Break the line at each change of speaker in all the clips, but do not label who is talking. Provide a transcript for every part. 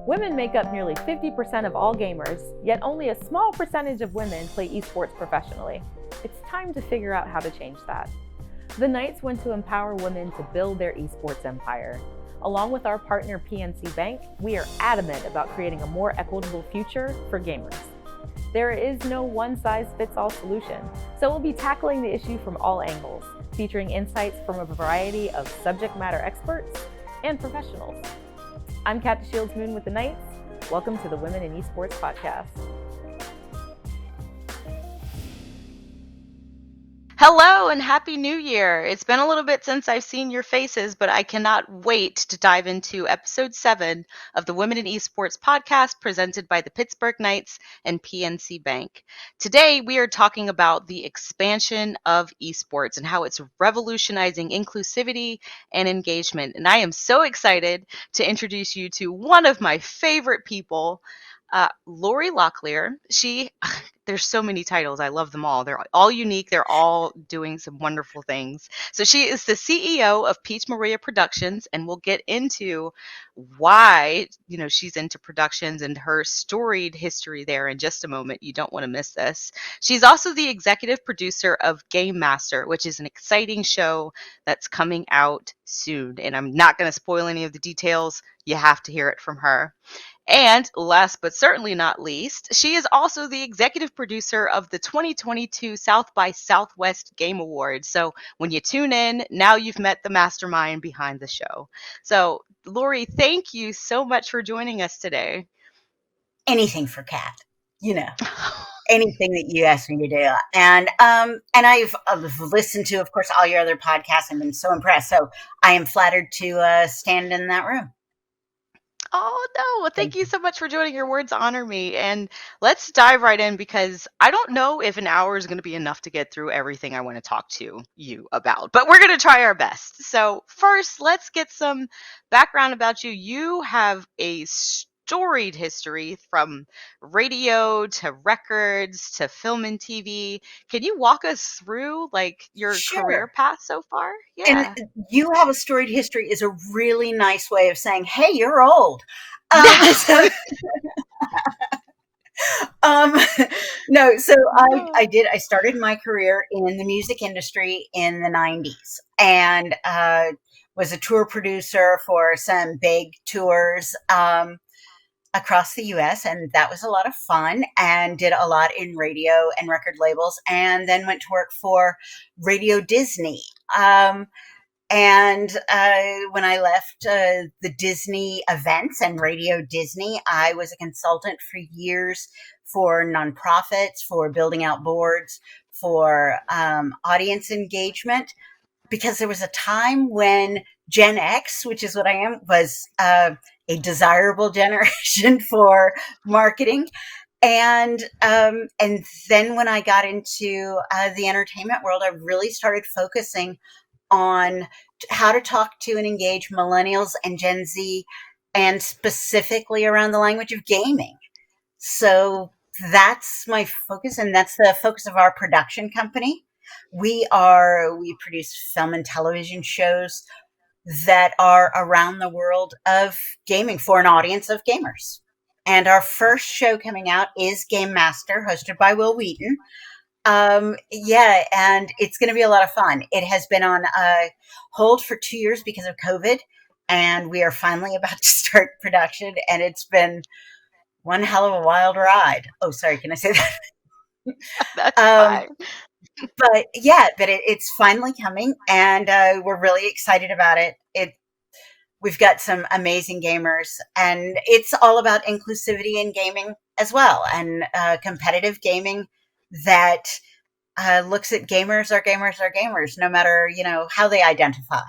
Women make up nearly 50% of all gamers, yet only a small percentage of women play esports professionally. It's time to figure out how to change that. The Knights want to empower women to build their esports empire. Along with our partner PNC Bank, we are adamant about creating a more equitable future for gamers. There is no one-size-fits-all solution, so we'll be tackling the issue from all angles, featuring insights from a variety of subject matter experts and professionals. I'm Kat Shields Moon with the Knights. Welcome to the Women in Esports podcast.
Hello and Happy New Year. It's been a little bit since I've seen your faces, but I cannot wait to dive into episode 7 of the Women in Esports podcast presented by the Pittsburgh Knights and PNC Bank. Today, we are talking about the expansion of esports and how it's revolutionizing inclusivity and engagement. And I am so excited to introduce you to one of my favorite people, Laurie Lockilear. There's so many titles. I love them all. They're all unique. They're all doing some wonderful things. So she is the CEO of Peach Maria Productions, and we'll get into why, she's into productions and her storied history there in just a moment. You don't want to miss this. She's also the executive producer of Gamemaster, which is an exciting show that's coming out soon. And I'm not going to spoil any of the details. You have to hear it from her. And last but certainly not least, she is also the executive producer of the 2022 South by Southwest Game Awards. So when you tune in, now you've met the mastermind behind the show. So Laurie, thank you so much for joining us today.
Anything for Kat, anything that you ask me to do. And I've listened to, of course, all your other podcasts. I've been so impressed. So I am flattered to stand in that room.
Oh, no. Well, thank you so much for joining. Your words honor me. And let's dive right in because I don't know if an hour is going to be enough to get through everything I want to talk to you about, but we're going to try our best. So first, let's get some background about you. You have a storied history from radio to records to film and TV. Can you walk us through your career path so far?
Yeah. And you have a storied history is a really nice way of saying, hey, you're old. No, so I started my career in the music industry in the 90s and was a tour producer for some big tours across the US, and that was a lot of fun, and did a lot in radio and record labels, and then went to work for Radio Disney. And when I left the Disney events and Radio Disney, I was a consultant for years for nonprofits, for building out boards, for audience engagement, because there was a time when Gen X, which is what I am, was a desirable generation for marketing. And then when I got into the entertainment world, I really started focusing on how to talk to and engage millennials and Gen Z, and specifically around the language of gaming. So that's my focus, and that's the focus of our production company. We produce film and television shows that are around the world of gaming for an audience of gamers. And our first show coming out is Gamemaster, hosted by Will Wheaton. And it's going to be a lot of fun. It has been on hold for 2 years because of COVID, and we are finally about to start production, and it's been one hell of a wild ride. Oh, sorry, can I say that?
That's fine.
But it's finally coming, and we're really excited about it. We've got some amazing gamers, and it's all about inclusivity in gaming as well, and competitive gaming that looks at gamers are gamers, no matter how they identify.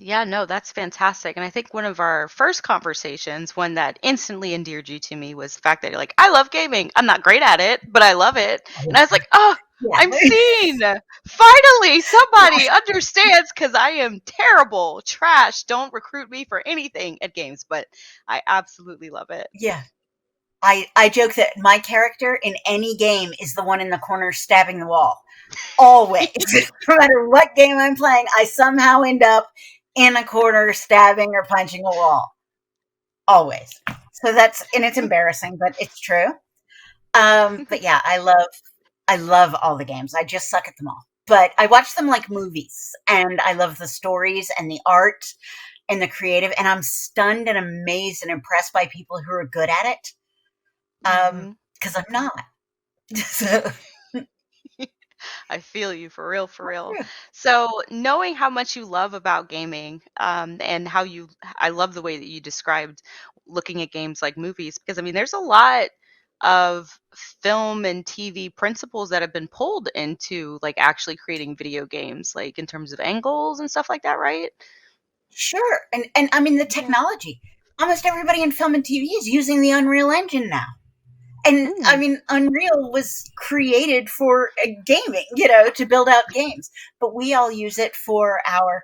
Yeah, no, that's fantastic. And I think one of our first conversations, one that instantly endeared you to me, was the fact that you're like, I love gaming. I'm not great at it, but I love it. And I was like, oh, yeah. I'm seen. Finally, somebody understands, because I am terrible, trash. Don't recruit me for anything at games, but I absolutely love it.
Yeah. I joke that my character in any game is the one in the corner stabbing the wall. Always. No matter what game I'm playing, I somehow end up in a corner stabbing or punching a wall. always. So and it's embarrassing, but it's true. But yeah, I love all the games. I just suck at them all. But I watch them like movies, and I love the stories and the art and the creative, and I'm stunned and amazed and impressed by people who are good at it. Because I'm not. So,
I feel you for real, for real. So, knowing how much you love about gaming, and I love the way that you described looking at games like movies, because I mean, there's a lot of film and TV principles that have been pulled into like actually creating video games, like in terms of angles and stuff like that, right?
sure. And I mean, the
Yeah.
technology. Almost everybody in film and TV is using the Unreal Engine now. And I mean, Unreal was created for gaming, to build out games. But we all use it for our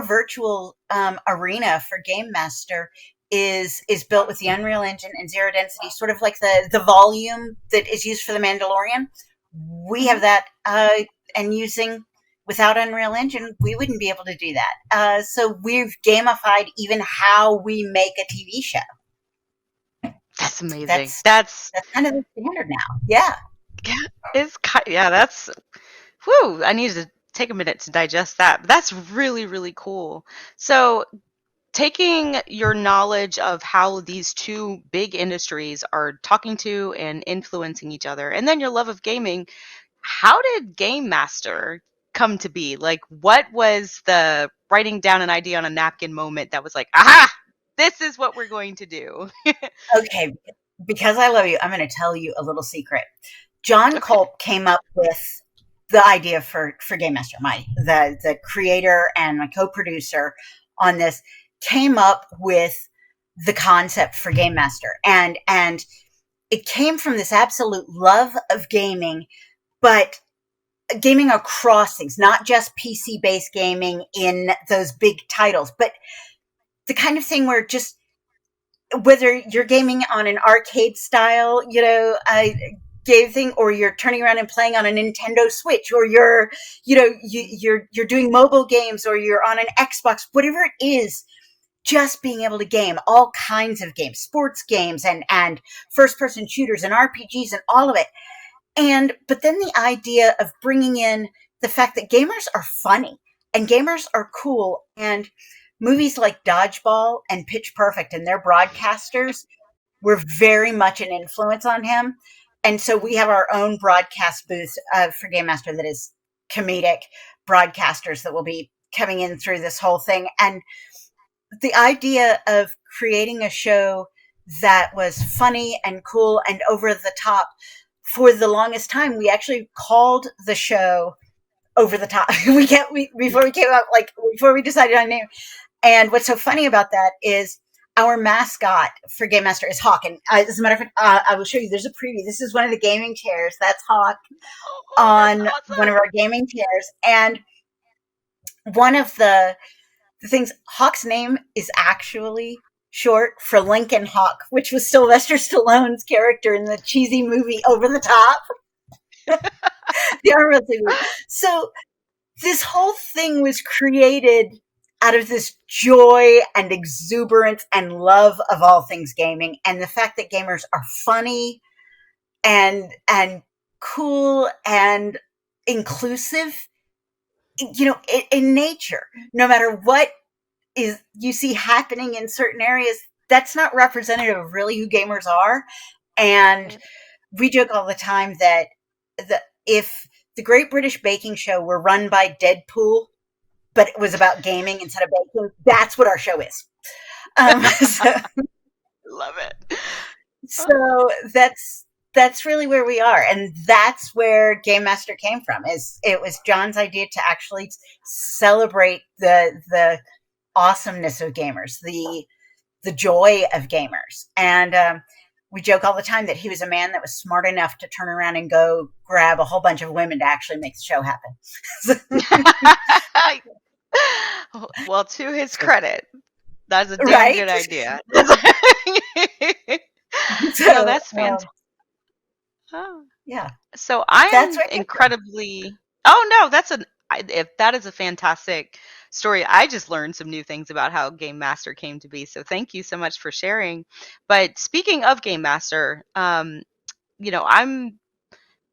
virtual arena for Gamemaster is built with the Unreal Engine and zero density, sort of like the volume that is used for the Mandalorian. We have that, and without Unreal Engine, we wouldn't be able to do that. So we've gamified even how we make a TV show.
That's amazing.
That's kind of the standard now. Yeah.
That's whew, I needed to take a minute to digest that. But that's really, really cool. So, taking your knowledge of how these two big industries are talking to and influencing each other, and then your love of gaming, how did Gamemaster come to be? Like, what was the writing down an idea on a napkin moment that was like, aha, this is what we're going to do?
Okay. Because I love you, I'm going to tell you a little secret. John Culp came up with the idea for Gamemaster. The creator and my co-producer on this came up with the concept for Gamemaster, and it came from this absolute love of gaming, but gaming across things, not just PC based gaming in those big titles, but the kind of thing where just whether you're gaming on an arcade style, game thing, or you're turning around and playing on a Nintendo Switch, or you're doing mobile games, or you're on an Xbox, whatever it is, just being able to game all kinds of games, sports games and first person shooters and RPGs and all of it. But then the idea of bringing in the fact that gamers are funny and gamers are cool, and movies like Dodgeball and Pitch Perfect and their broadcasters were very much an influence on him. And so we have our own broadcast booth for Gamemaster that is comedic broadcasters that will be coming in through this whole thing. And the idea of creating a show that was funny and cool and over the top, for the longest time, we actually called the show Over the Top. Before we decided on a name. And what's so funny about that is our mascot for Gamemaster is Hawk. And as a matter of fact, I will show you. There's a preview. This is one of the gaming chairs. That's Hawk on one of our gaming chairs. And one of the things, Hawk's name is actually short for Lincoln Hawk, which was Sylvester Stallone's character in the cheesy movie Over the Top. The arm wrestling movie. So this whole thing was created out of this joy and exuberance and love of all things gaming, and the fact that gamers are funny and cool and inclusive, in nature. No matter what is you see happening in certain areas, that's not representative of really who gamers are. And we joke all the time that if the Great British Baking Show were run by Deadpool, but it was about gaming instead of baking, that's what our show is.
Love it.
So that's really where we are, and that's where Gamemaster came from. It was John's idea to actually celebrate the awesomeness of gamers, the joy of gamers, and we joke all the time that he was a man that was smart enough to turn around and go grab a whole bunch of women to actually make the show happen.
Well, to his credit, that's a damn good idea. No, that's fantastic.
Yeah.
So I am incredibly. Oh no, if that is a fantastic story. I just learned some new things about how Gamemaster came to be. So thank you so much for sharing. But speaking of Gamemaster, I'm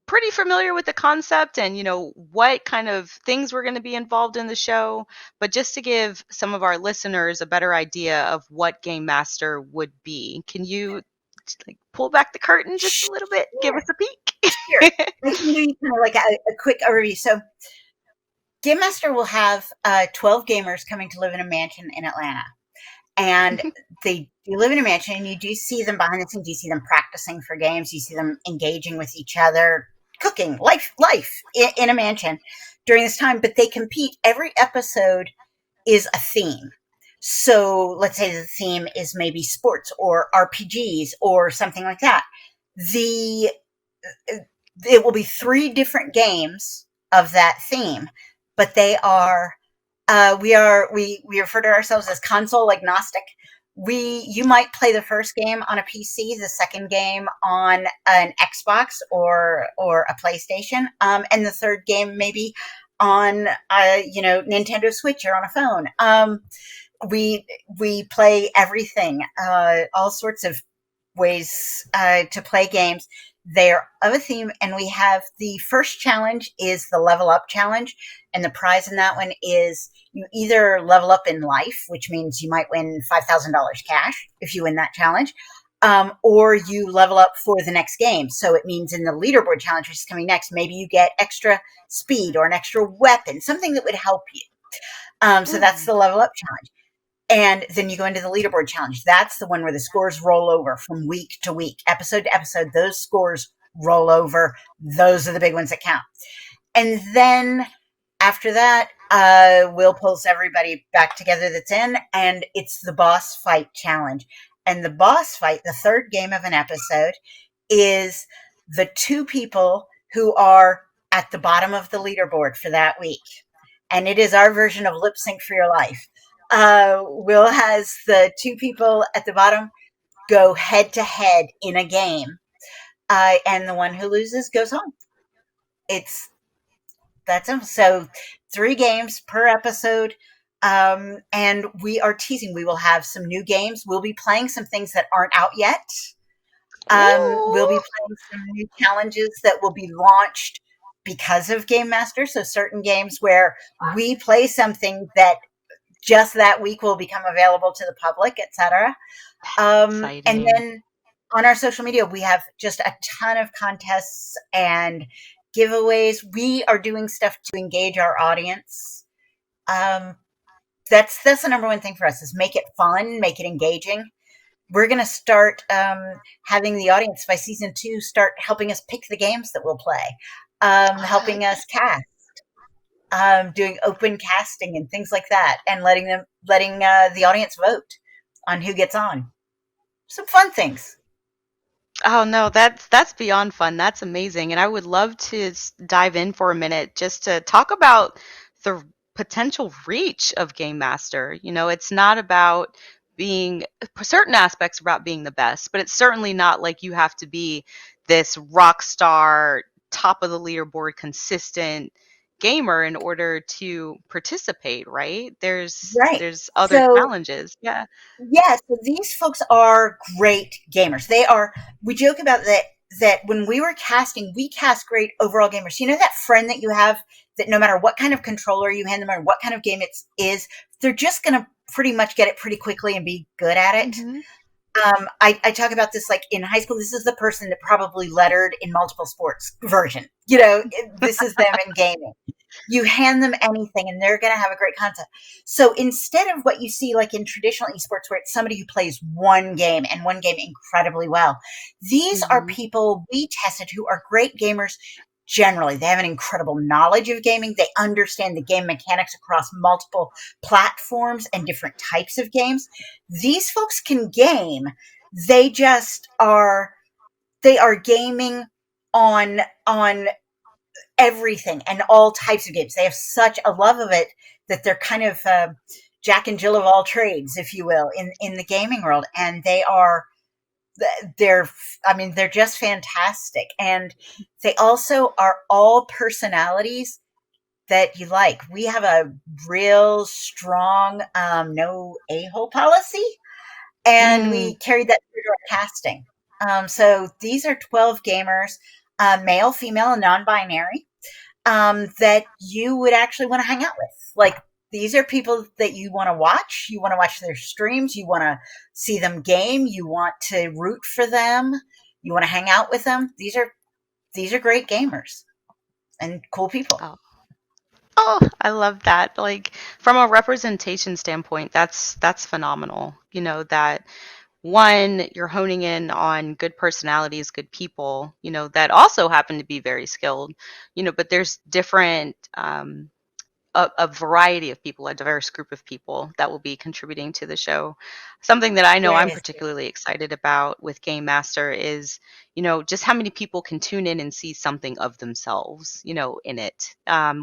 pretty familiar with the concept and what kind of things we're going to be involved in the show, but just to give some of our listeners a better idea of what Gamemaster would be, can you pull back the curtain just a little bit, give us a peek?
Sure. I can give you kind of like a quick overview. So Gamemaster will have 12 gamers coming to live in a mansion in Atlanta. And they live in a mansion, and you do see them behind the scenes. You see them practicing for games. You see them engaging with each other, cooking, life in a mansion during this time. But they compete. Every episode is a theme. So let's say the theme is maybe sports or RPGs or something like that. It will be 3 different games of that theme, but they are we refer to ourselves as console agnostic. You might play the first game on a PC, the second game on an Xbox or a PlayStation, and the third game maybe on Nintendo Switch or on a phone. We play everything, all sorts of ways to play games. They're of a theme, and we have the first challenge is the level up challenge, and the prize in that one is you either level up in life, which means you might win $5,000 cash if you win that challenge, or you level up for the next game. So it means in the leaderboard challenge, which is coming next, maybe you get extra speed or an extra weapon, something that would help you. So that's the level up challenge. And then you go into the leaderboard challenge. That's the one where the scores roll over from week to week, episode to episode. Those scores roll over. Those are the big ones that count. And then after that, Will pulls everybody back together that's in, and it's the boss fight challenge. And the boss fight, the third game of an episode, is the 2 people who are at the bottom of the leaderboard for that week. And it is our version of lip sync for your life. Will has the 2 people at the bottom go head to head in a game, and the one who loses goes home. That's simple. So 3 games per episode, and we are teasing. We will have some new games. We'll be playing some things that aren't out yet. We'll be playing some new challenges that will be launched because of Gamemaster. So certain games where we play something that just that week will become available to the public, etc. And then on our social media, we have just a ton of contests and giveaways. We are doing stuff to engage our audience. That's the number one thing for us is make it fun, make it engaging. We're going to start having the audience by season 2 start helping us pick the games that we'll play, helping us cast. Doing open casting and things like that, and letting the audience vote on who gets on. Some fun things.
Oh no, that's beyond fun. That's amazing, and I would love to dive in for a minute just to talk about the potential reach of Gamemaster. It's not about being certain aspects about being the best, but it's certainly not like you have to be this rock star, top of the leaderboard, consistent gamer in order to participate, right? There's other challenges. Yeah.
Yeah, so these folks are great gamers. We joke about that when we were casting, we cast great overall gamers. You know that friend that you have that no matter what kind of controller you hand them or what kind of game it is, they're just going to pretty much get it pretty quickly and be good at it. Mm-hmm. I talk about this like in high school. This is the person that probably lettered in multiple sports version. This is them in gaming. You hand them anything and they're going to have a great concept. So instead of what you see like in traditional esports where it's somebody who plays one game and one game incredibly well, these are people we tested who are great gamers. Generally, they have an incredible knowledge of gaming. They understand the game mechanics across multiple platforms and different types of games. These folks can game. They are gaming on everything and all types of games. They have such a love of it that they're kind of Jack and Jill of all trades, if you will, in the gaming world. And they're just fantastic. And they also are all personalities that you like. We have a real strong no a-hole policy, and we carried that through our casting. So these are 12 gamers, male, female, and non-binary, that you would actually want to hang out with. Like, these are people that you want to watch. You want to watch their streams. You want to see them game. You want to root for them. You want to hang out with them. These are great gamers and cool people.
Oh, I love that. Like, from a representation standpoint, that's phenomenal. You know, that one, you're honing in on good personalities, good people, you know, that also happen to be very skilled, you know, but there's different a variety of people, a diverse group of people that will be contributing to the show. Something that I know I'm
Yes.
particularly excited about with Gamemaster is, you know, just how many people can tune in and see something of themselves, you know, in it.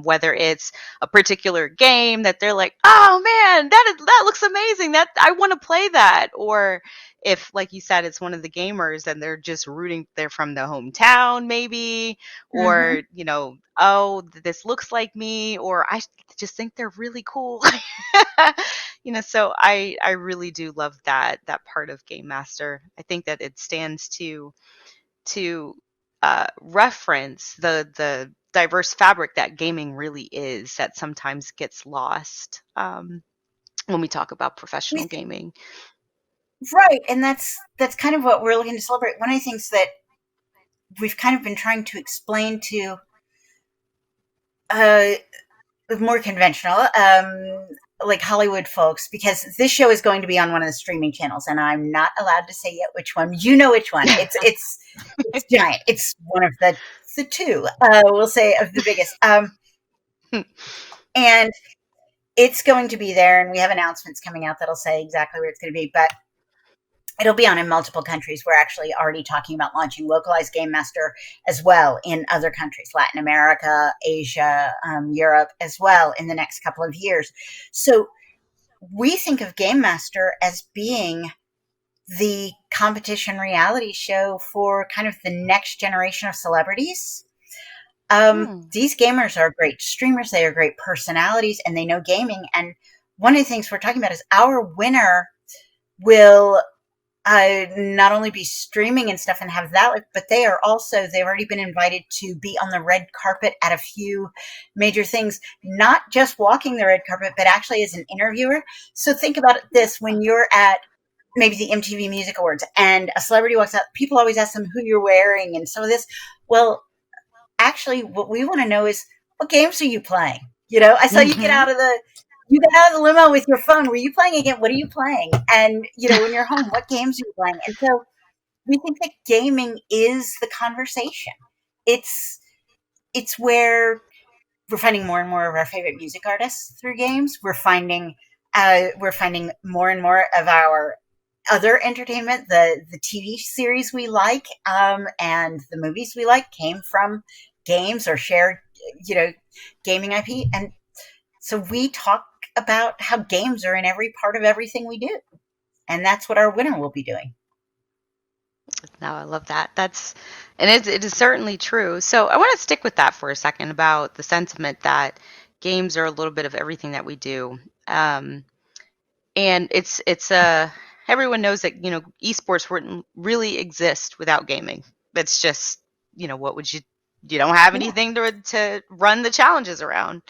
Whether it's a particular game that they're like, oh man, that looks amazing. That I want to play that. Or if, like you said, it's one of the gamers and they're just rooting, they're from the hometown maybe, or, you know, oh, this looks like me, or I just think they're really cool. You know, so I really do love that part of Gamemaster. I think that it stands to reference the diverse fabric that gaming really is, that sometimes gets lost when we talk about professional gaming.
Right, and that's kind of what we're looking to celebrate. One of the things that we've kind of been trying to explain to more conventional, like Hollywood folks, because this show is going to be on one of the streaming channels, and I'm not allowed to say yet which one. You know which one. It's giant. It's one of the two, we'll say, of the biggest. And it's going to be there, and we have announcements coming out that'll say exactly where it's going to be, but it'll be on in multiple countries. We're actually already talking about launching localized Gamemaster as well in other countries, Latin America, Asia, Europe as well, in the next couple of years. So we think of Gamemaster as being the competition reality show for kind of the next generation of celebrities. These gamers are great streamers. They are great personalities, and they know gaming. And one of the things we're talking about is our winner will not only be streaming and stuff and have that, but they've already been invited to be on the red carpet at a few major things, not just walking the red carpet, but actually as an interviewer. So think about this: when you're at maybe the MTV Music Awards and a celebrity walks out, people always ask them who you're wearing and some of this. Well, actually, what we want to know is, what games are you playing? You know, I saw you get out of the limo with your phone. Were you playing again? What are you playing? And, you know, when you're home, what games are you playing? And so we think that gaming is the conversation. It's where we're finding more and more of our favorite music artists through games. We're finding more and more of our other entertainment, the TV series we like, and the movies we like came from games or shared, you know, gaming IP. And so we talk about how games are in every part of everything we do. And that's what our winner will be doing.
No, I love that. It is certainly true. So I want to stick with that for a second, about the sentiment that games are a little bit of everything that we do. And it's everyone knows that, you know, esports wouldn't really exist without gaming. It's just, you know, what would you don't have anything to run the challenges around.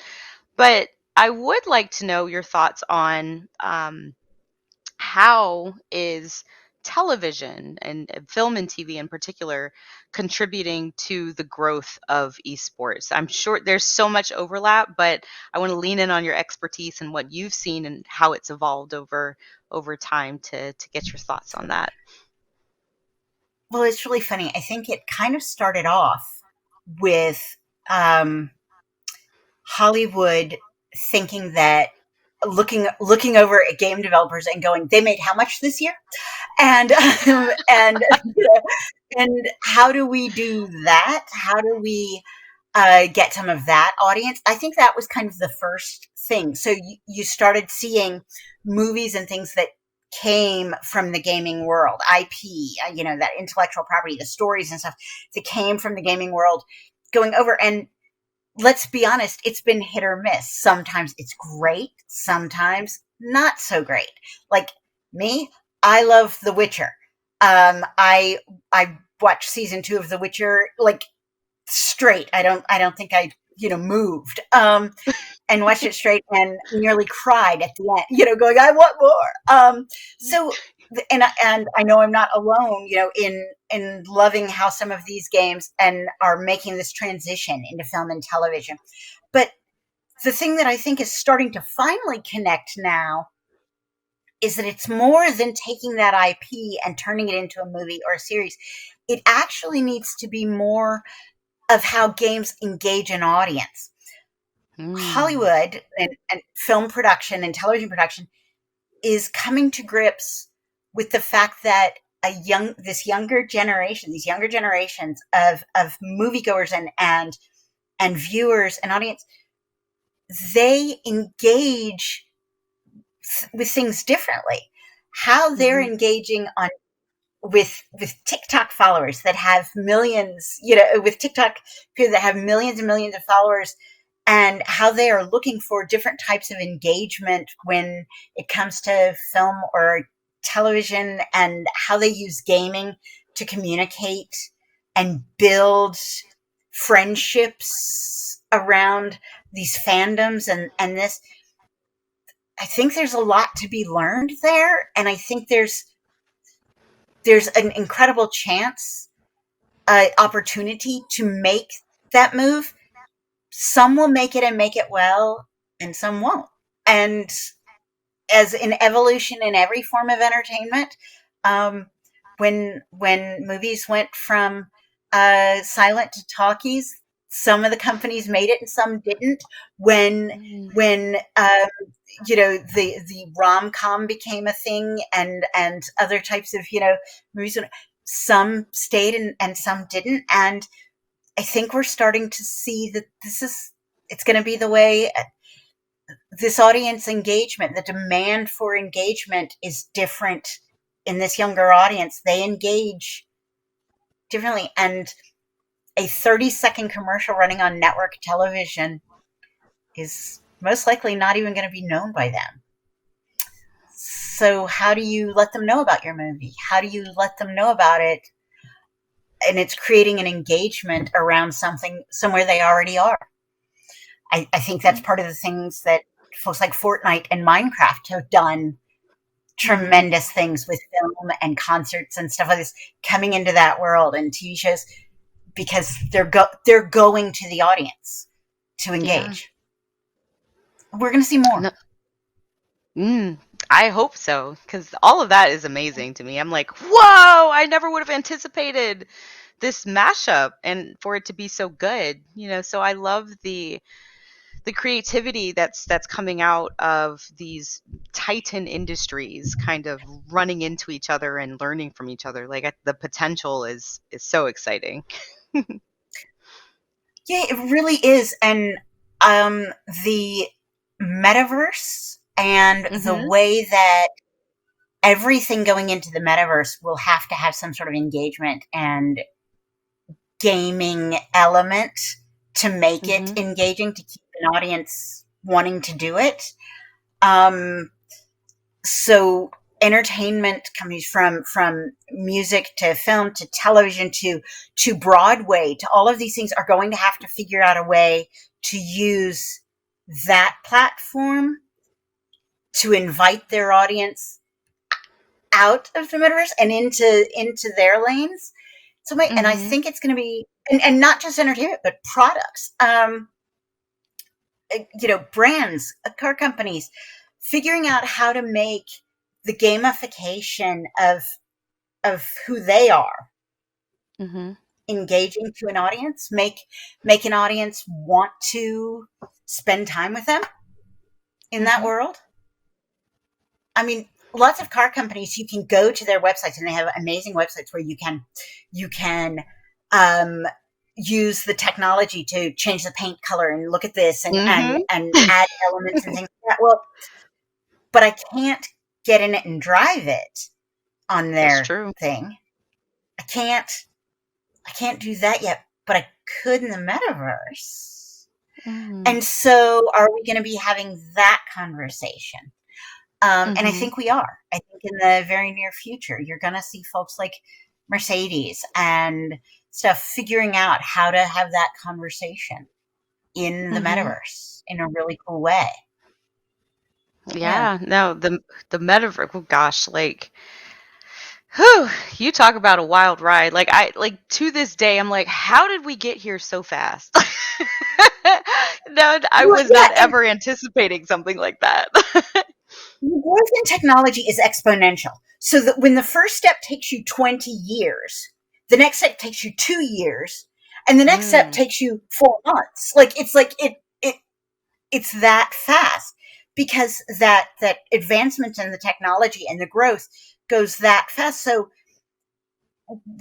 But I would like to know your thoughts on how is television and film and TV in particular contributing to the growth of esports? I'm sure there's so much overlap, but I want to lean in on your expertise and what you've seen and how it's evolved over time to get your thoughts on that.
Well, it's really funny. I think it kind of started off with Hollywood thinking that looking over at game developers and going, they made how much this year? And and and how do we do that? How do we get some of that audience? I think that was kind of the first thing. So you started seeing movies and things that came from the gaming world, IP, you know, that intellectual property, the stories and stuff that came from the gaming world going over. And let's be honest, it's been hit or miss. Sometimes it's great, sometimes not so great. Like me, I love The Witcher. I watched season 2 of The Witcher like straight. I don't think I moved. And watched it straight and nearly cried at the end, going, I want more. So, and I know I'm not alone, in loving how some of these games and are making this transition into film and television. But the thing that I think is starting to finally connect now is that it's more than taking that IP and turning it into a movie or a series. It actually needs to be more of how games engage an audience. Hollywood and film production and television production is coming to grips with the fact that these younger generations of moviegoers and viewers and audience, they engage with things differently. How they're engaging with TikTok followers that have millions, with TikTok people that have millions and millions of followers, and how they are looking for different types of engagement when it comes to film or television, and how they use gaming to communicate and build friendships around these fandoms and this. I think there's a lot to be learned there, and I think there's an incredible chance, opportunity to make that move. Some will make it and make it well, and some won't. And as in evolution in every form of entertainment, when movies went from silent to talkies, some of the companies made it and some didn't. When the rom-com became a thing, and other types of movies, some stayed and some didn't. And I think we're starting to see that it's going to be the way. This audience engagement, the demand for engagement is different in this younger audience. They engage differently, and a 30-second commercial running on network television is most likely not even going to be known by them. So how do you let them know about your movie? How do you let them know about it? And it's creating an engagement around somewhere they already are. I think that's part of the things that folks like Fortnite and Minecraft have done tremendous things with film and concerts and stuff like this, coming into that world, and TV shows, because they're going to the audience to engage. Yeah. We're going to see more.
No. I hope so, because all of that is amazing to me. I'm like, whoa, I never would have anticipated this mashup and for it to be so good. So I love the creativity that's coming out of these titan industries kind of running into each other and learning from each other. Like, the potential is so exciting.
Yeah, it really is. And the metaverse and the way that everything going into the metaverse will have to have some sort of engagement and gaming element to make it engaging, to keep an audience wanting to do it. So entertainment companies, from music to film to television to Broadway, to all of these things, are going to have to figure out a way to use that platform to invite their audience out of the metaverse and into their lanes. So and I think it's going to be, and not just entertainment, but products, brands, car companies, figuring out how to make the gamification of who they are engaging to an audience, make an audience want to spend time with them in that world. I mean, lots of car companies, you can go to their websites, and they have amazing websites where you can use the technology to change the paint color and look at this and add elements and things like that. Well, but I can't get in it and drive it on their thing. I can't do that yet, but I could in the metaverse. And so are we going to be having that conversation? And I think we are. I think in the very near future, you're going to see folks like Mercedes and stuff figuring out how to have that conversation in the metaverse in a really cool way.
Yeah, no, the metaverse, oh gosh, like, whew, you talk about a wild ride. Like, to this day, I'm like, how did we get here so fast? No, I
Well,
was not ever anticipating something like that.
the growth in technology is exponential. So that when the first step takes you 20 years, the next step takes you 2 years, and the next step takes you 4 months. It's that fast because that advancement in the technology and the growth goes that fast. So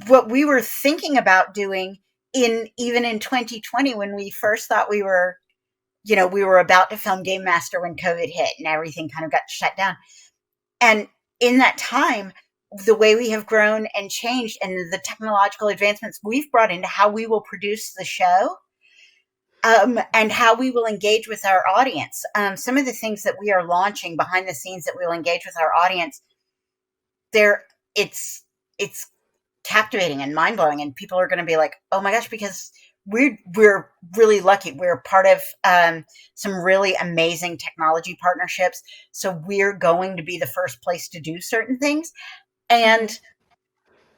what we were thinking about doing even in 2020, when we first thought we were about to film Gamemaster when COVID hit and everything kind of got shut down. And in that time, the way we have grown and changed and the technological advancements we've brought into how we will produce the show, and how we will engage with our audience. Some of the things that we are launching behind the scenes that we'll engage with our audience, it's captivating and mind-blowing, and people are going to be like, oh my gosh, because we're really lucky. We're part of some really amazing technology partnerships. So we're going to be the first place to do certain things. And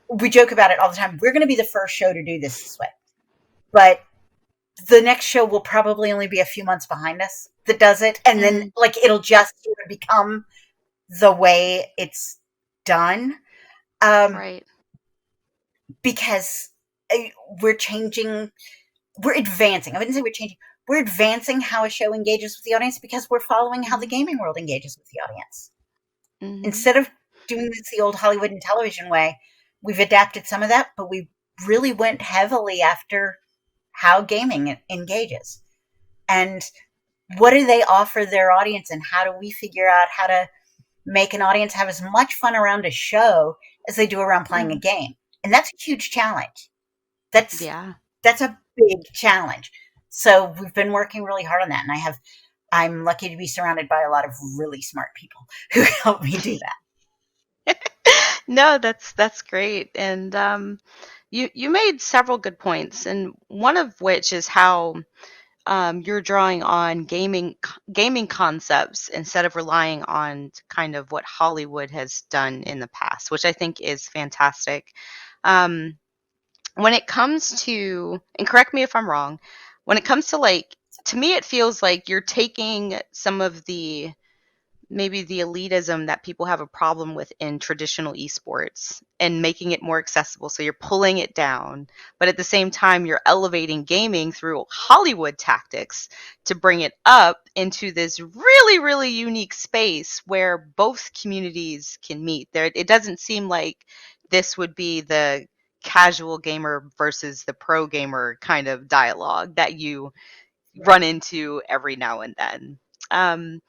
we joke about it all the time. We're going to be the first show to do this way. But the next show will probably only be a few months behind us that does it. And then it'll just sort of become the way it's done.
Right.
Because we're changing. We're advancing. I wouldn't say we're changing. We're advancing how a show engages with the audience because we're following how the gaming world engages with the audience. Instead of doing this the old Hollywood and television way, we've adapted some of that, but we really went heavily after how gaming engages. And what do they offer their audience, and how do we figure out how to make an audience have as much fun around a show as they do around playing a game? And that's a huge challenge. That's a big challenge. So we've been working really hard on that. And I'm lucky to be surrounded by a lot of really smart people who help me do that.
No, that's great. And you made several good points, and one of which is how you're drawing on gaming concepts instead of relying on kind of what Hollywood has done in the past, which I think is fantastic. When it comes to, and correct me if I'm wrong, when it comes to to me, it feels like you're taking some of maybe the elitism that people have a problem with in traditional esports and making it more accessible. So you're pulling it down, but at the same time, you're elevating gaming through Hollywood tactics to bring it up into this really, really unique space where both communities can meet. It doesn't seem like this would be the casual gamer versus the pro gamer kind of dialogue that you run into every now and then.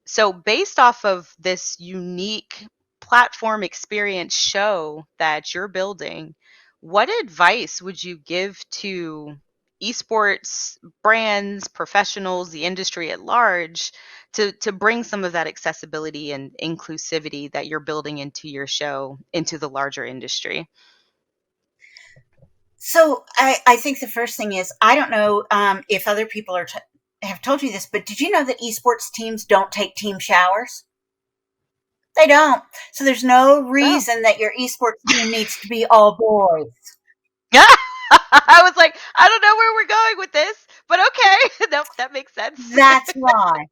So based off of this unique platform experience show that you're building, what advice would you give to esports brands, professionals, the industry at large to bring some of that accessibility and inclusivity that you're building into your show into the larger industry?
So I think the first thing is, I don't know if other people have told you this, but did you know that esports teams don't take team showers? They don't. So there's no reason that your esports team needs to be all boys.
Yeah. I was like, I don't know where we're going with this, but okay. Nope, that makes sense.
That's why.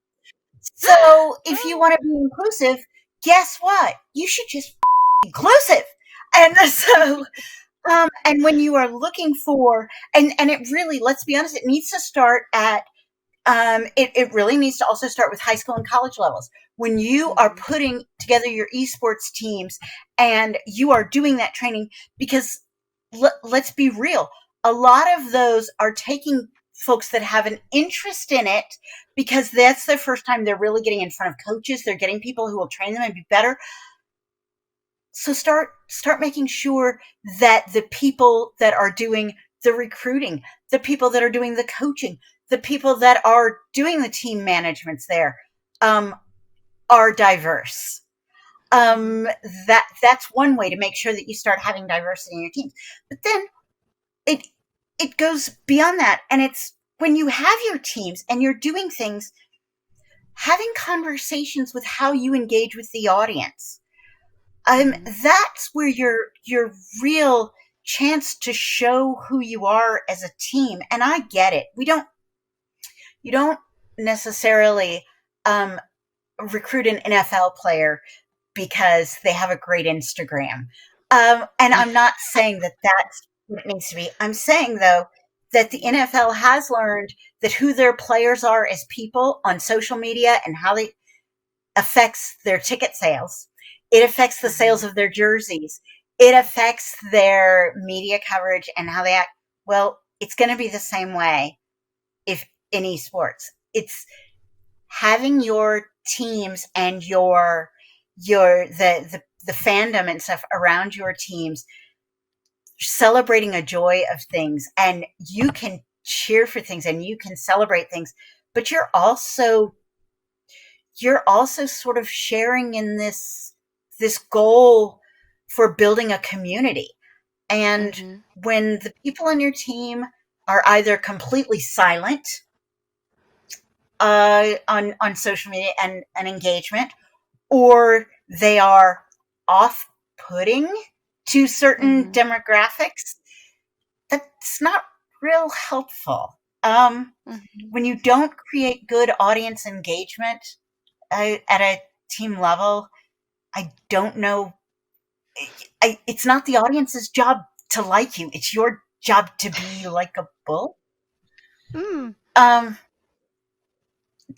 So if you want to be inclusive, guess what? You should just be inclusive. And so and when you are looking for, and it really, let's be honest, it needs to start at, it really needs to also start with high school and college levels. When you are putting together your esports teams and you are doing that training, because let's be real, a lot of those are taking folks that have an interest in it because that's their first time they're really getting in front of coaches. They're getting people who will train them and be better. So start making sure that the people that are doing the recruiting, the people that are doing the coaching, the people that are doing the team managements there are diverse. That's one way to make sure that you start having diversity in your teams. But then it goes beyond that, and it's when you have your teams and you're doing things, having conversations with how you engage with the audience. That's where your real chance to show who you are as a team. And I get it. You don't necessarily recruit an NFL player because they have a great Instagram. And I'm not saying that that's what it needs to be. I'm saying, though, that the NFL has learned that who their players are as people on social media and how they affects their ticket sales. It affects the sales of their jerseys. It affects their media coverage and how they act. Well, it's going to be the same way if in esports. It's having your teams and the fandom and stuff around your teams celebrating a joy of things, and you can cheer for things and you can celebrate things, but you're also sort of sharing in this goal for building a community. And when the people on your team are either completely silent on social media and engagement, or they are off-putting to certain demographics, that's not real helpful. When you don't create good audience engagement at a team level, I don't know. It's not the audience's job to like you. It's your job to be likable. To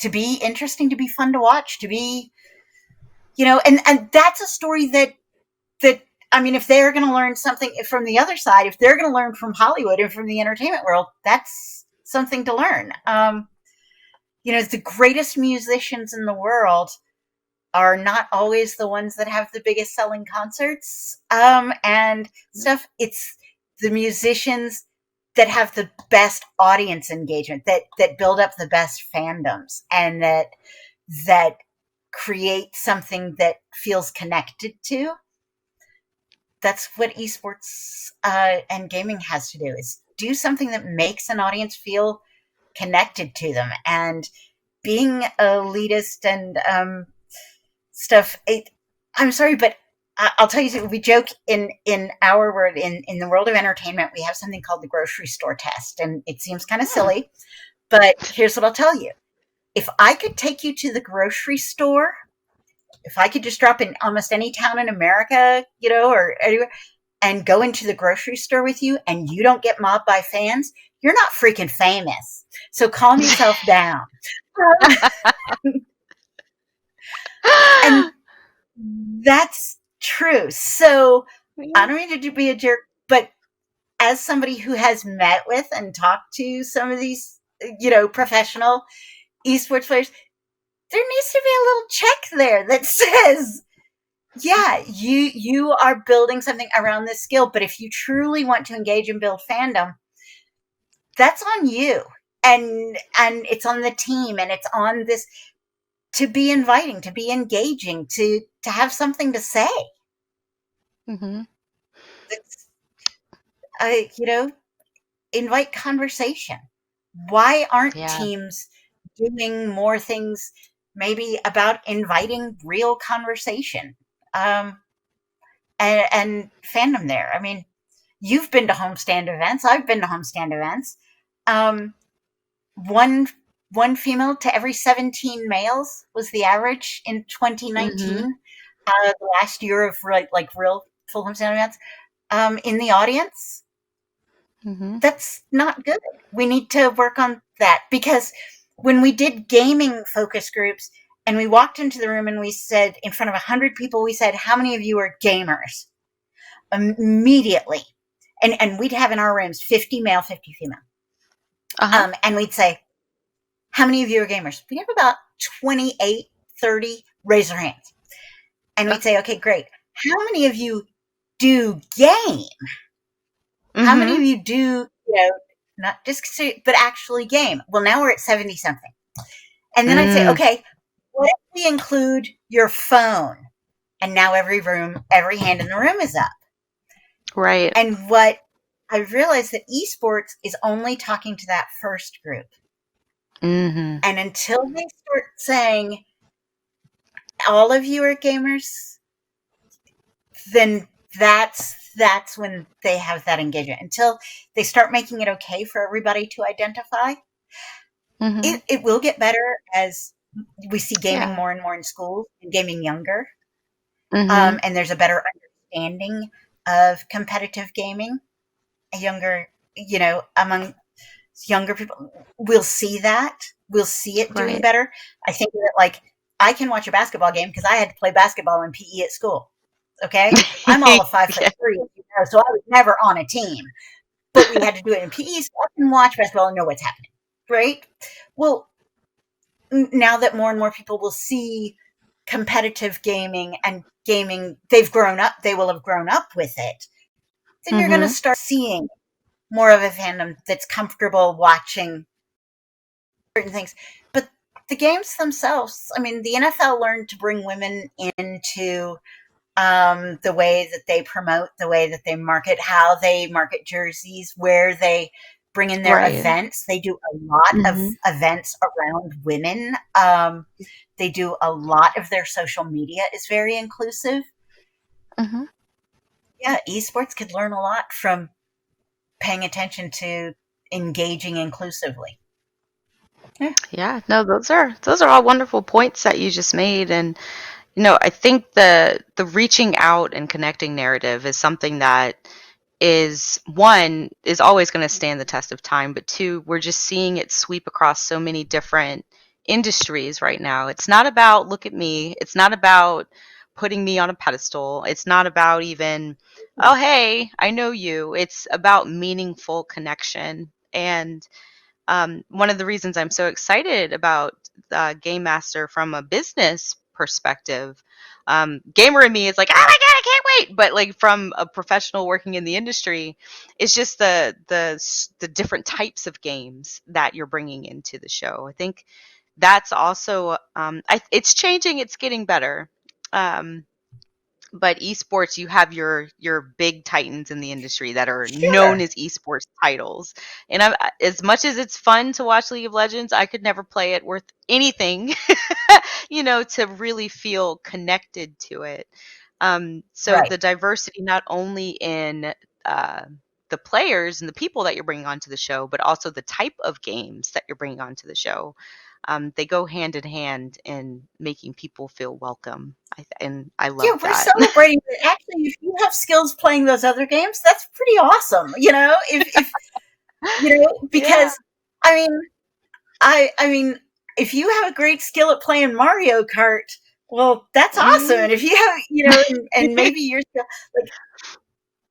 be interesting, to be fun to watch, to be, and that's a story that I mean, if they're going to learn something from the other side, if they're going to learn from Hollywood and from the entertainment world, that's something to learn. The greatest musicians in the world are not always the ones that have the biggest selling concerts and stuff. It's the musicians that have the best audience engagement, that build up the best fandoms, and that create something that feels connected to. That's what esports and gaming has to do, is do something that makes an audience feel connected to them. And being elitist and stuff, I'm sorry, but I'll tell you, we joke in our world, in the world of entertainment, we have something called the grocery store test. And it seems kind of silly, but here's what I'll tell you. If I could take you to the grocery store, if I could just drop in almost any town in America, or anywhere, and go into the grocery store with you, and you don't get mobbed by fans, you're not freaking famous. So calm yourself down. And that's true. So I don't mean to be a jerk, but as somebody who has met with and talked to some of these, professional esports players, there needs to be a little check there that says, yeah, you are building something around this skill, but if you truly want to engage and build fandom, that's on you. And it's on the team, and it's on this to be inviting, to be engaging, to have something to say. Invite conversation. Why aren't teams doing more things maybe about inviting real conversation and fandom there? I mean, you've been to homestand events. I've been to homestand events. One female to every 17 males was the average in 2019. The last year of real full homestand events in the audience. That's not good. We need to work on that, because when we did gaming focus groups and we walked into the room and we said, in front of 100 people, we said, how many of you are gamers? Immediately. And we'd have in our rooms 50 male, 50 female. And we'd say, how many of you are gamers? We'd have about 28, 30 raise their hands. And we'd say, okay, great. How many of you do game? How many of you do, not just but actually game. Well, now we're at 70 something. And then I'd say, okay, what if we include your phone? And now every hand in the room is up.
Right.
And what I realized that esports is only talking to that first group.
Mm-hmm.
And until they start saying, all of you are gamers, then that's when they have that engagement. Until they start making it okay for everybody to identify, it will get better as we see gaming more and more in schools and gaming younger. And there's a better understanding of competitive gaming. Among younger people, we'll see that. We'll see it doing better. I think that, like, I can watch a basketball game because I had to play basketball in PE at school. Okay, I'm all of 5'3", so I was never on a team, but we had to do it in PE, so I can watch basketball and know what's happening, right? Well, now that more and more people will see competitive gaming and gaming, they will have grown up with it, then you're going to start seeing more of a fandom that's comfortable watching certain things. But the games themselves, I mean, the NFL learned to bring women into the way that they promote, the way that they market, how they market jerseys, where they bring in their events. They do a lot of events around women. They do a lot of their social media is very inclusive. Yeah, esports could learn a lot from paying attention to engaging inclusively.
Yeah, no, those are all wonderful points that you just made. And I think the reaching out and connecting narrative is something that is always going to stand the test of time, but two, we're just seeing it sweep across so many different industries right now. It's not about look at me. It's not about putting me on a pedestal. It's not about even, oh, hey, I know you. It's about meaningful connection. And one of the reasons I'm so excited about Gamemaster from a business perspective, gamer in me is like, oh my god, I can't wait. But like from a professional working in the industry, it's just the different types of games that you're bringing into the show. I think that's also it's changing. It's getting better. But esports, you have your big titans in the industry that are known as esports titles. And as much as it's fun to watch League of Legends, I could never play it worth anything, to really feel connected to it. So the diversity, not only in the players and the people that you're bringing onto the show, but also the type of games that you're bringing onto the show. They go hand in hand in making people feel welcome. And I love that.
We're celebrating that. Actually, if you have skills playing those other games, that's pretty awesome. If because I mean, if you have a great skill at playing Mario Kart, well, that's awesome. And if you have, and maybe you're still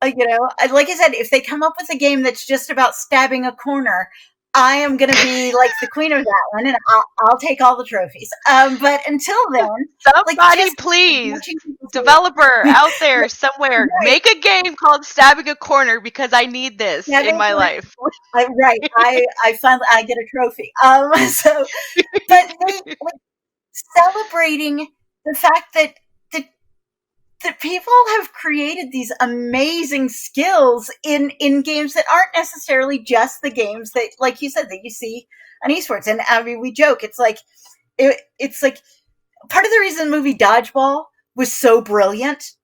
like I said, if they come up with a game that's just about stabbing a corner, I am going to be like the queen of that one, and I'll take all the trophies. But until then,
somebody please, developer out there somewhere, make a game called Stabbing a Corner because I need this in my life.
I finally I get a trophy. But celebrating the fact that people have created these amazing skills in games that aren't necessarily just the games that, like you said, that you see on esports. And I mean, we joke, it's like part of the reason the movie Dodgeball was so brilliant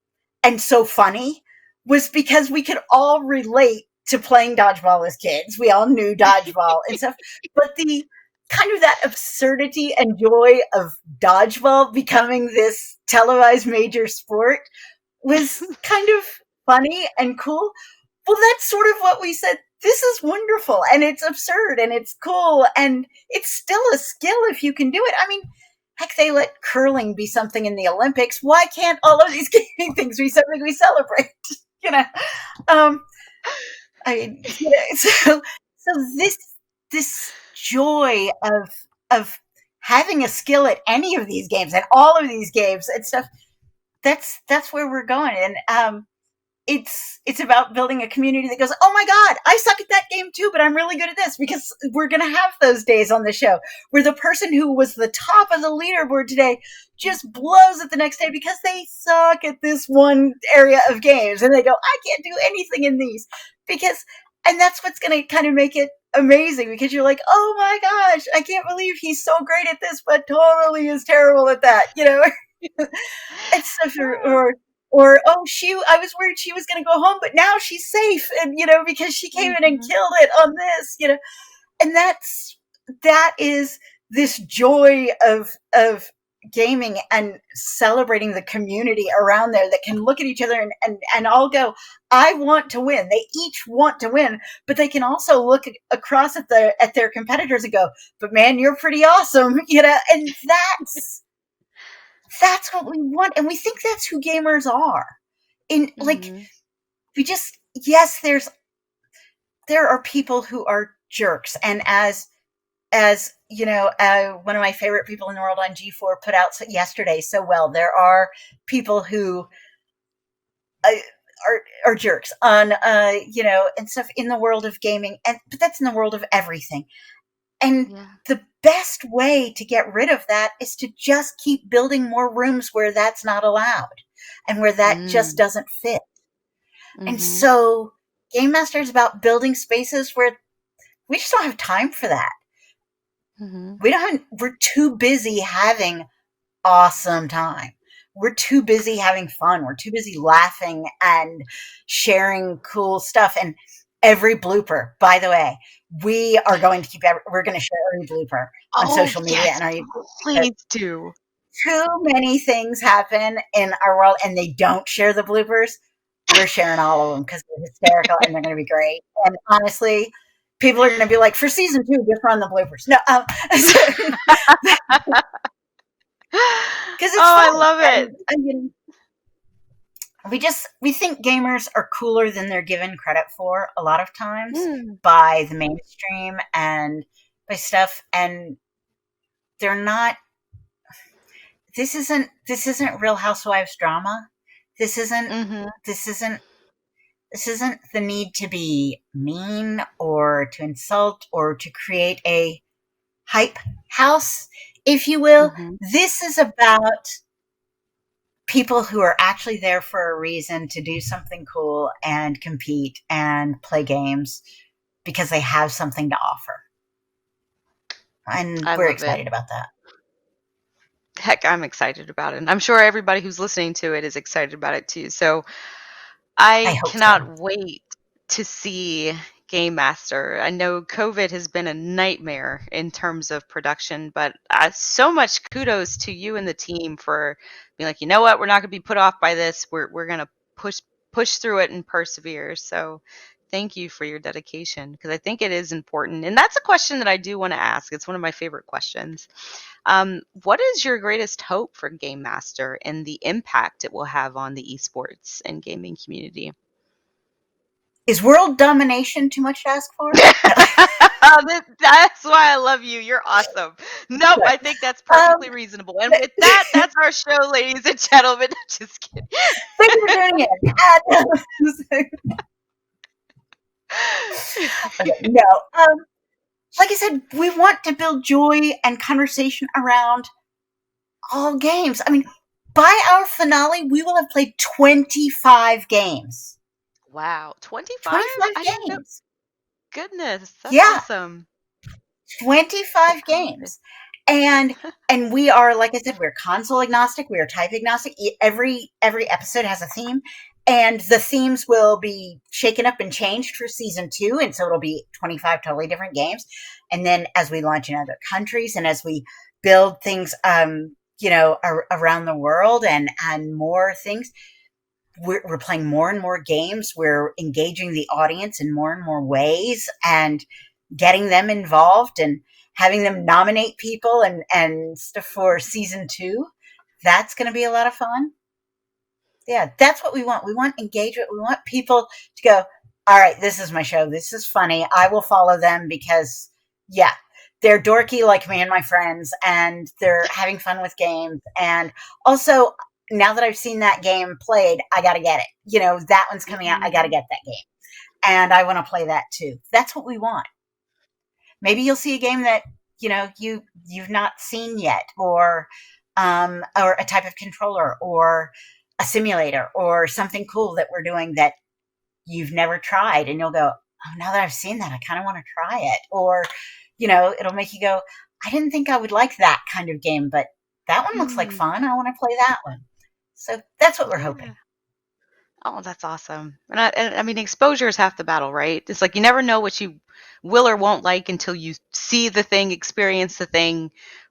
and so funny was because we could all relate to playing dodgeball as kids. We all knew dodgeball and stuff, but the kind of that absurdity and joy of dodgeball becoming this televised major sport was kind of funny and cool. Well, that's sort of what we said. This is wonderful, and it's absurd, and it's cool, and it's still a skill if you can do it. I mean, heck, they let curling be something in the Olympics. Why can't all of these gaming things be something we celebrate? So this joy of having a skill at any of these games and all of these games and stuff, that's where we're going. And it's about building a community that goes, oh my God, I suck at that game too, but I'm really good at this, because we're going to have those days on the show where the person who was the top of the leaderboard today just blows it the next day because they suck at this one area of games. And they go, I can't do anything in these and that's what's going to kind of make it amazing, because you're like, oh my gosh, I can't believe he's so great at this, but totally is terrible at that, It's such or oh, I was worried she was going to go home, but now she's safe, and because she came in and killed it on this, and that is this joy of gaming and celebrating the community around there that can look at each other and all go, I want to win. They each want to win, but they can also look across at their competitors and go, but man, you're pretty awesome, and that's what we want. And we think that's who gamers are. Yes, there are people who are jerks. And as one of my favorite people in the world on G4 put out yesterday so well, there are people who are jerks on, and stuff in the world of gaming. But that's in the world of everything. And the best way to get rid of that is to just keep building more rooms where that's not allowed and where that just doesn't fit. And so Gamemaster is about building spaces where we just don't have time for that. We're too busy having awesome time. We're too busy having fun. We're too busy laughing and sharing cool stuff. And every blooper, by the way, we are going to we're going to share every blooper on social media.
Yes,
and
please do.
Too many things happen in our world and they don't share the bloopers. We're sharing all of them because they're hysterical and they're going to be great. And honestly, people are going to be like, for season 2, just run the bloopers. No, because it's fun.
I love it.
We think gamers are cooler than they're given credit for a lot of times by the mainstream and by stuff, and they're not. This isn't Real Housewives drama. This isn't the need to be mean or to insult or to create a hype house, if you will. This is about people who are actually there for a reason to do something cool and compete and play games because they have something to offer. And we're excited about that.
Heck, I'm excited about it. And I'm sure everybody who's listening to it is excited about it too. So I cannot wait to see Gamemaster. I know COVID has been a nightmare in terms of production, but so much kudos to you and the team for being like, you know what, we're not going to be put off by this. We're going to push through it and persevere. So thank you for your dedication, because I think it is important. And that's a question that I do want to ask. It's one of my favorite questions. What is your greatest hope for Gamemaster and the impact it will have on the esports and gaming community?
Is world domination too much to ask for?
That's why I love you. You're awesome. Nope, I think that's perfectly reasonable. And with that, that's our show, ladies and gentlemen. Just kidding.
Thank you for doing it. No. Like I said, we want to build joy and conversation around all games. I mean, by our finale, we will have played 25 games.
Wow, 25?
25 games.
Goodness, that's awesome.
25 games. And we are, like I said, we're console agnostic, we are type agnostic. Every episode has a theme, and the themes will be shaken up and changed for season 2, and so it'll be 25 totally different games. And then as we launch in other countries and as we build things around the world and more things, we're playing more and more games. We're engaging the audience in more and more ways and getting them involved and having them nominate people and stuff for season 2. That's going to be a lot of fun. Yeah, that's what we want. We want engagement. We want people to go, all right, this is my show. This is funny. I will follow them because, they're dorky like me and my friends, and they're having fun with games. And also, now that I've seen that game played, I got to get it. You know, that one's coming out. I got to get that game. And I want to play that too. That's what we want. Maybe you'll see a game that, you know, you've not seen yet, or a type of controller, or a simulator, or something cool that we're doing that you've never tried, and you'll go, oh, now that I've seen that, I kind of want to try it. Or, you know, it'll make you go, I didn't think I would like that kind of game, but that one looks like fun. I want to play that one. So that's what we're hoping.
Oh, that's awesome. And I mean, exposure is half the battle, right? It's like you never know what you will or won't like until you see the thing, experience the thing,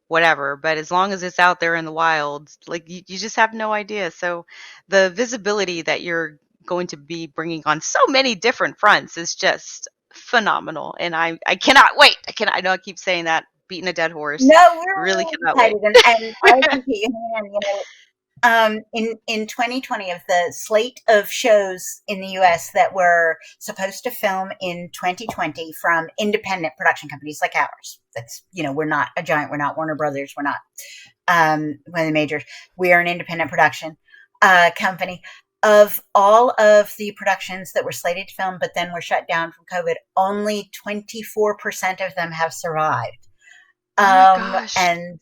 whatever. But as long as it's out there in the wild, like you just have no idea. So the visibility that you're going to be bringing on so many different fronts is just phenomenal. And I cannot wait. I know I keep saying that, beating a dead horse.
No, we're
Really
really
cannot wait.
excited, and I appreciate you, man. You know, in 2020, of the slate of shows in the US that were supposed to film in 2020 from independent production companies like ours, that's, you know, we're not a giant, we're not Warner Brothers, we're not one of the majors. We are an independent production company. Of all of the productions that were slated to film, but then were shut down from COVID, only 24% of them have survived.
Oh my gosh.
And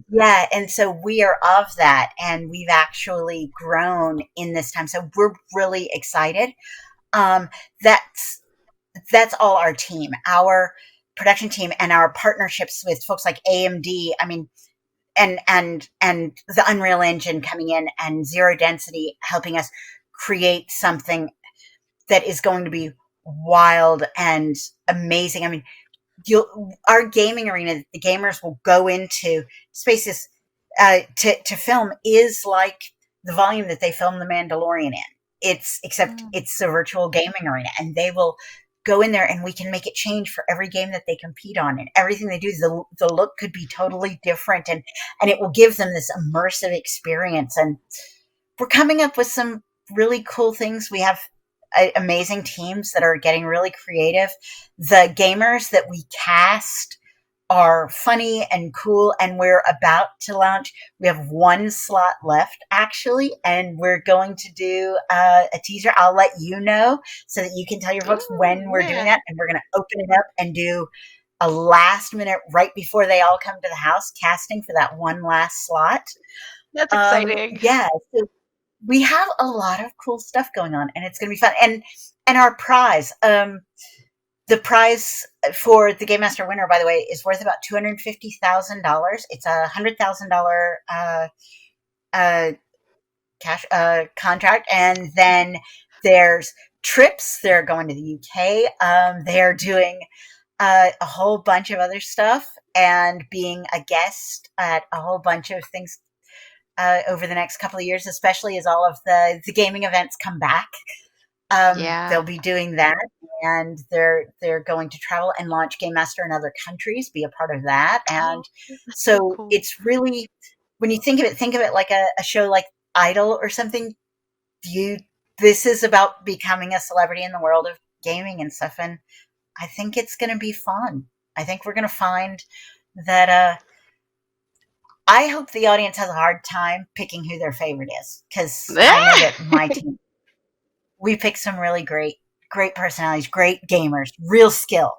yeah, and so we are of that, and we've actually grown in this time. So we're really excited. That's all our team, our production team, and our partnerships with folks like AMD. I mean, and the Unreal Engine coming in, and Zero Density helping us create something that is going to be wild and amazing. I mean, our gaming arena, the gamers will go into spaces to film, is like the volume that they film The Mandalorian in. Except it's a virtual gaming arena, and they will go in there, and we can make it change for every game that they compete on, and everything they do. The look could be totally different, and it will give them this immersive experience. And we're coming up with some really cool things. We have amazing teams that are getting really creative. The gamers that we cast are funny and cool, and we're about to launch. We have one slot left, actually, and we're going to do a teaser. I'll let you know so that you can tell your folks when we're doing that, and we're going to open it up and do a last minute, right before they all come to the house, casting for that one last slot.
That's exciting.
Yeah, so we have a lot of cool stuff going on, and it's going to be fun. And our prize, the prize for the Gamemaster winner, by the way, is worth about $250,000. It's a $100,000 cash contract, and then there's trips. They're going to the UK. They're doing a whole bunch of other stuff, and being a guest at a whole bunch of things over the next couple of years, especially as all of the gaming events come back. They'll be doing that, and they're going to travel and launch Gamemaster in other countries, be a part of that. And so cool. It's really, when you think of it like a show like Idol or something, this is about becoming a celebrity in the world of gaming and stuff. And I think it's going to be fun. I think we're going to find that, I hope the audience has a hard time picking who their favorite is, because I know that my team, we pick some really great personalities, great gamers, real skill.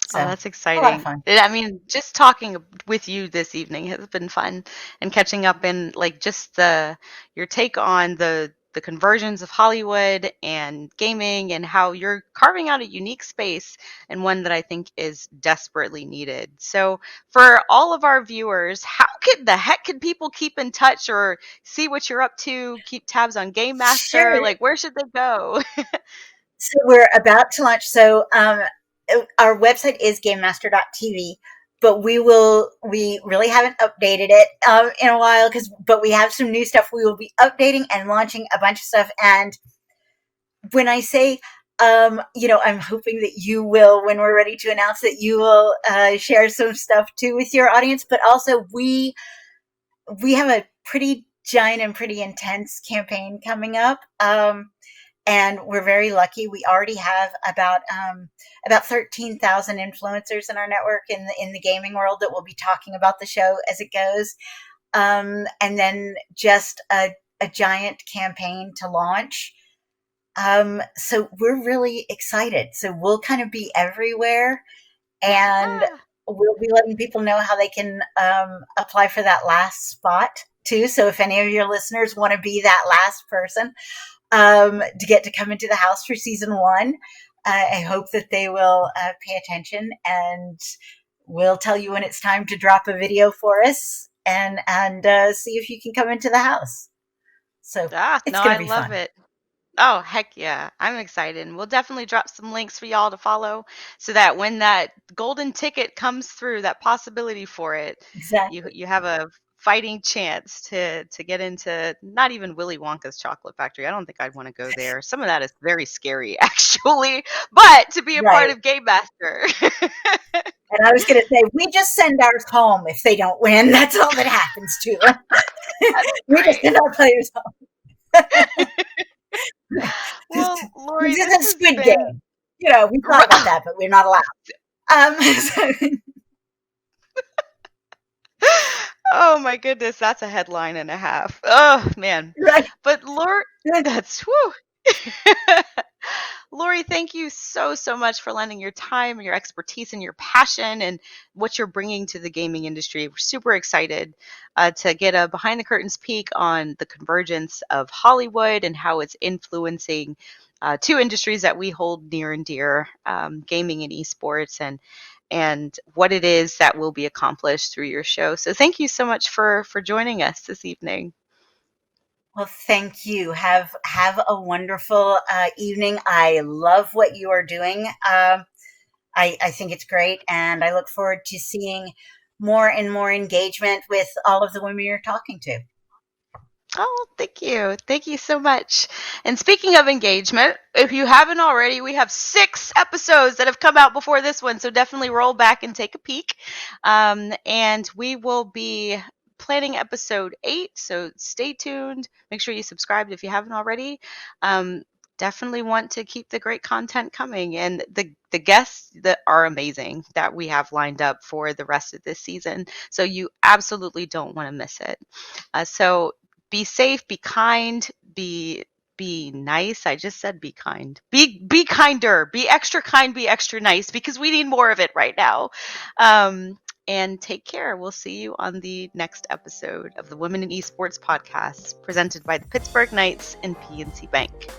So, that's exciting. A lot of fun. I mean, just talking with you this evening has been fun, and catching up in like just your take on the conversions of Hollywood and gaming, and how you're carving out a unique space, and one that I think is desperately needed. So for all of our viewers, how the heck can people keep in touch or see what you're up to, keep tabs on Gamemaster? Sure. Like, where should they go?
So we're about to launch. So our website is gamemaster.tv, but we really haven't updated it in a while, but we have some new stuff. We will be updating and launching a bunch of stuff. And when I say, I'm hoping that you will, when we're ready to announce, that you will share some stuff too with your audience. But also we have a pretty giant and pretty intense campaign coming up. And we're very lucky. We already have about 13,000 influencers in our network in the gaming world that will be talking about the show as it goes. and then just a giant campaign to launch. So we're really excited. So we'll kind of be everywhere, and we'll be letting people know how they can apply for that last spot too. So if any of your listeners want to be that last person to get to come into the house for season 1, I hope that they will pay attention, and we'll tell you when it's time to drop a video for us and see if you can come into the house. So it's
No,
going
I
to be
love
fun.
it. Oh, heck yeah. I'm excited. And we'll definitely drop some links for y'all to follow so that when that golden ticket comes through, that possibility for it,
Exactly.
you have a fighting chance to get into not even Willy Wonka's chocolate factory. I don't think I'd want to go there. Some of that is very scary, actually. But to be a part
Right.
of Gamemaster.
And I was going to say, we just send ours home if they don't win. That's all that happens to them.
That's
We just
great.
send our players home.
Well, Laurie,
This
this
isn't
has
Squid
been
Game. We thought about that, but we're not allowed. So,
Oh my goodness, that's a headline and a half. Oh man.
right.
But Lori, that's whew. Laurie, thank you so much for lending your time and your expertise and your passion and what you're bringing to the gaming industry. We're super excited to get a behind the curtains peek on the convergence of Hollywood and how it's influencing two industries that we hold near and dear, gaming and esports, and what it is that will be accomplished through your show. So thank you so much for joining us this evening.
Well, thank you. Have a wonderful evening. I love what you are doing. I think it's great, and I look forward to seeing more and more engagement with all of the women you're talking to.
Oh, thank you. Thank you so much. And speaking of engagement, if you haven't already, we have 6 episodes that have come out before this one. So definitely roll back and take a peek. And we will be planning episode 8. So stay tuned. Make sure you subscribe if you haven't already. Definitely want to keep the great content coming. And the guests that are amazing that we have lined up for the rest of this season. So you absolutely don't want to miss it. So be safe, be kind, be nice. I just said be kind. Be kinder, be extra kind, be extra nice, because we need more of it right now. And take care. We'll see you on the next episode of the Women in Esports podcast, presented by the Pittsburgh Knights and PNC Bank.